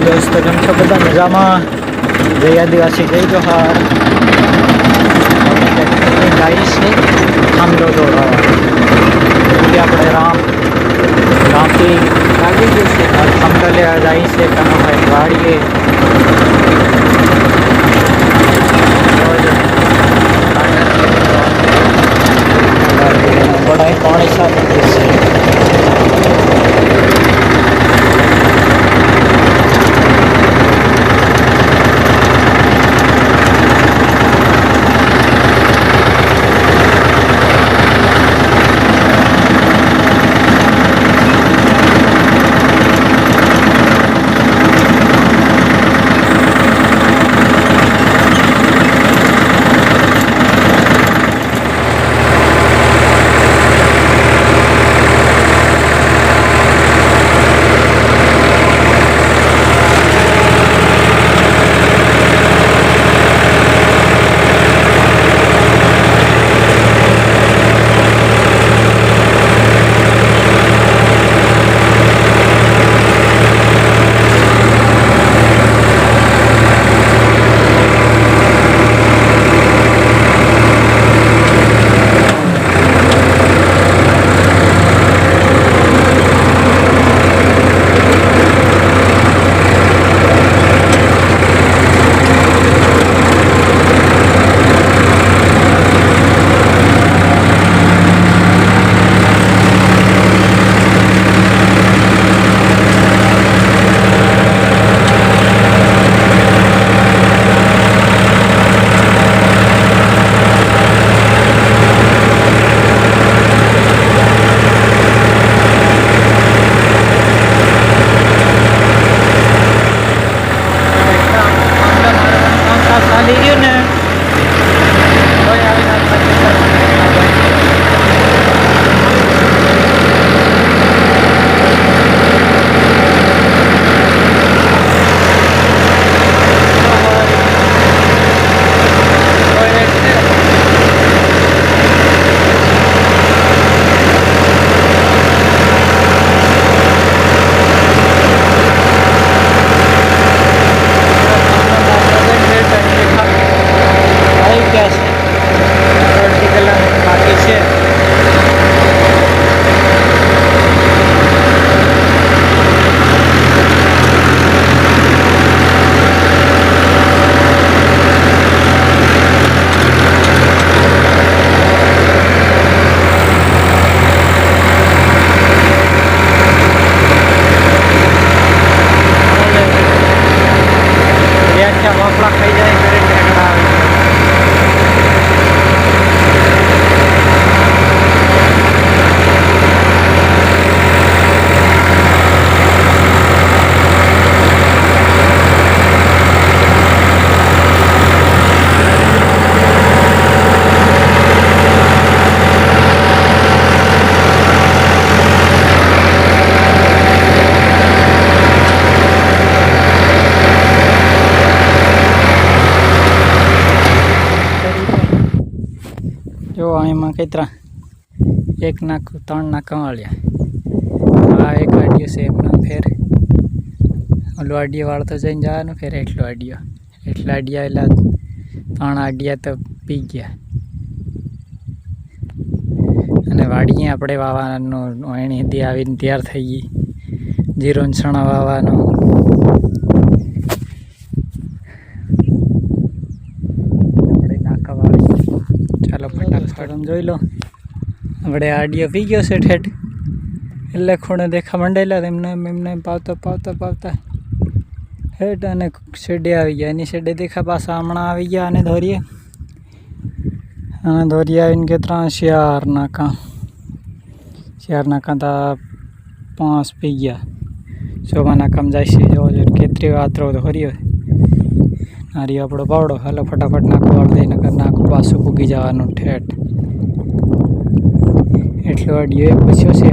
दोस्तों केम छो बधा मजामां? जय आदिवासी जय जोहार। जाई छे थांभलो दौड़ावा अपने रामती लागी गई है और थांभलो लेवा जाई छे कनोभाई वाड़ीए। बड़ा पानी साफ है। जो आईमा केतरा एक नाक 3 नाका वालिया आ एक आडियो से एमना फेर ओलो आडियो वाळतो जईने जवानुं फेर एटलो आडियो एटला आडिया एला 3 आडिया तो पी गया अने वाड़ीए आपणे वावानो एणी दी आवीने तैयार थई गई जीरो ने सणा वावानो चलो फटाफट जोई लो अपने आडियो पी गयो से ठेठ एटले खूणे देखा मंडेला एमने पावता पावता पावता हेठ अने शेडे आवी गया एनी शेडे देखा पासा हमणा आवी गया अने धोरीए आवीने केतरा 4 नाका था 5 पी गया 6 नाकाम जाय छे जो केतरी वातरो धोरीयो नारी आपणो पावड़ो हालो फटाफट नाखो वाळ दे नकर नाखो पासुं पूगी जवानुं ठेठ एटलो आडियो एक बस्यो छे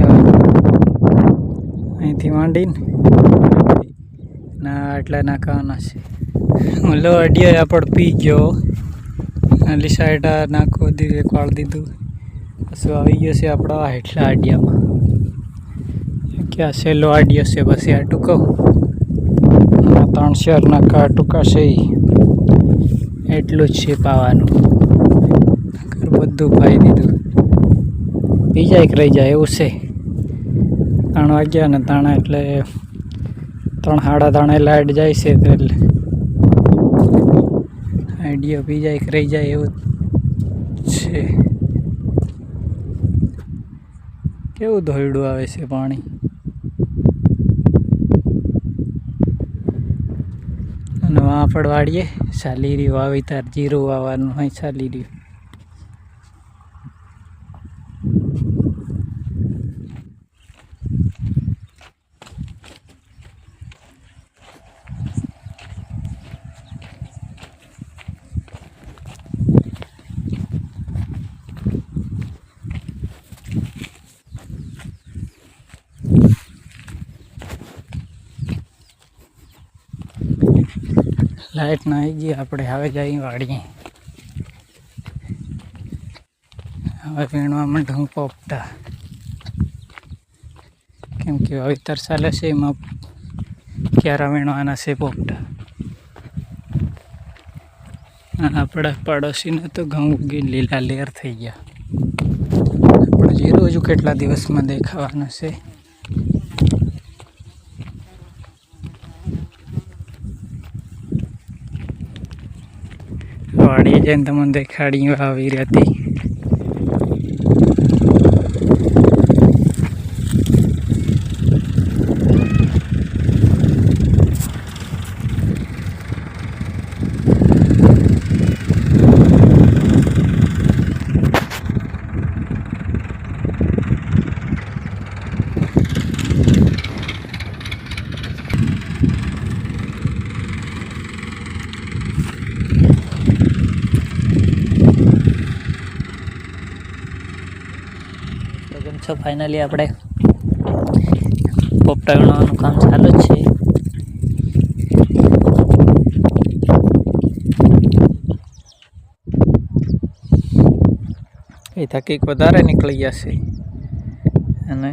અહીંથી માંડીને ના આટલા નાખવાના છે ઓલો અડિયો આપણે પી ગયો આલી સાઈડ નાખો દીધું એક વાળ દીધું પછી આવી ગયો છે આપણો એટલા આડિયામાં क्या सेलो आडियो से बस यार टूको 4 નાકા ટૂંકા છે એટલું જ છે પાવાનું. બધું પાઈ દીધું. બીજા એક રહી જાય એવું છે. 3 વાગ્યા ને 3 એટલે 3 સાડા 3 લાઈટ જાય છે એટલે આઈડિયા બીજા એક રહી જાય એવું છે. કેવું ધોયડું આવે છે પાણી. અને વાપડ વાળીએ ચાલી રહ્યું વાવેતર. જીરું વાવવાનું હોય ચાલી રહ્યું. લાઈટ ના આવી ગઈ. આપણે હવે જઈ વાળીએ. હવે વીણવા માંડું પોપટા. કેમ કે વાવેતર ચાલે છે એમાં ક્યારે વીણવાના છે પોપટા. આપણા પાડોશીને તો ઘઉં ઉગી લીલા લેર થઈ ગયા. આપણે જીરું હજુ કેટલા દિવસમાં દેખાવાનું છે. વાડી જઈને તમને દેખાડી આવી હતી. તો ફાઇનલી આપણે પોપટા વીણવાનું કામ ચાલુ જ છે. એ થકી વધારે નીકળી જશે. અને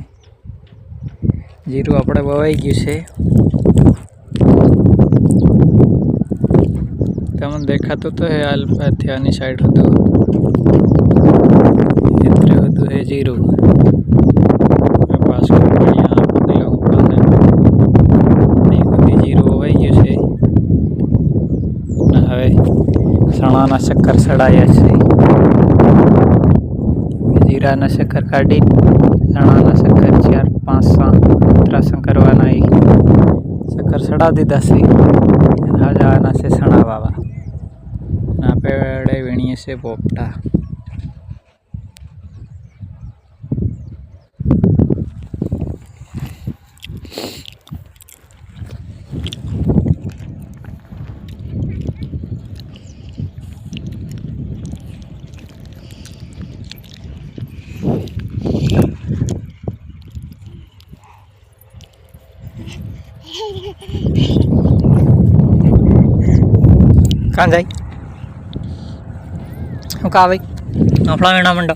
જીરું આપણે વવાઈ ગયું છે. તમને દેખાતું તો હાલ આની સાઈડ હતું હતું એ જીરું. જીરું વવાઈ ગયું છે. હવે ચણાના શક્કર ચડાયા છે. જીરાના શક્કર કાઢી ચણાના શક્કર 4-5 કરવાના એ શક્કર ચડા દીધા છે. હવે જવાના છે ચણા વાવા. આપણે વીણીએ છીએ પોપટા. કાં જાય શું કા ભાઈ નફળા વીણા મંડો.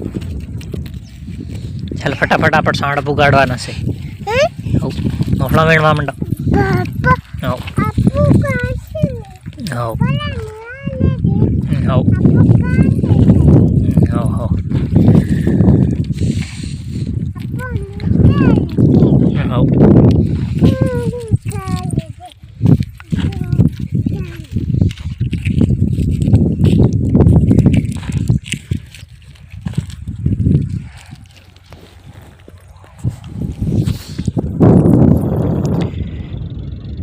ચાલ ફટાફટ આપણે સાંડ પુગાડવાના છે. નફળા વીણવા મંડો.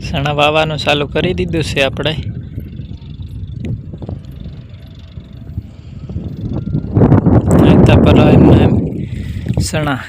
સણા વાવવાનું ચાલુ કરી દીધું છે આપણે. પર એમને સણા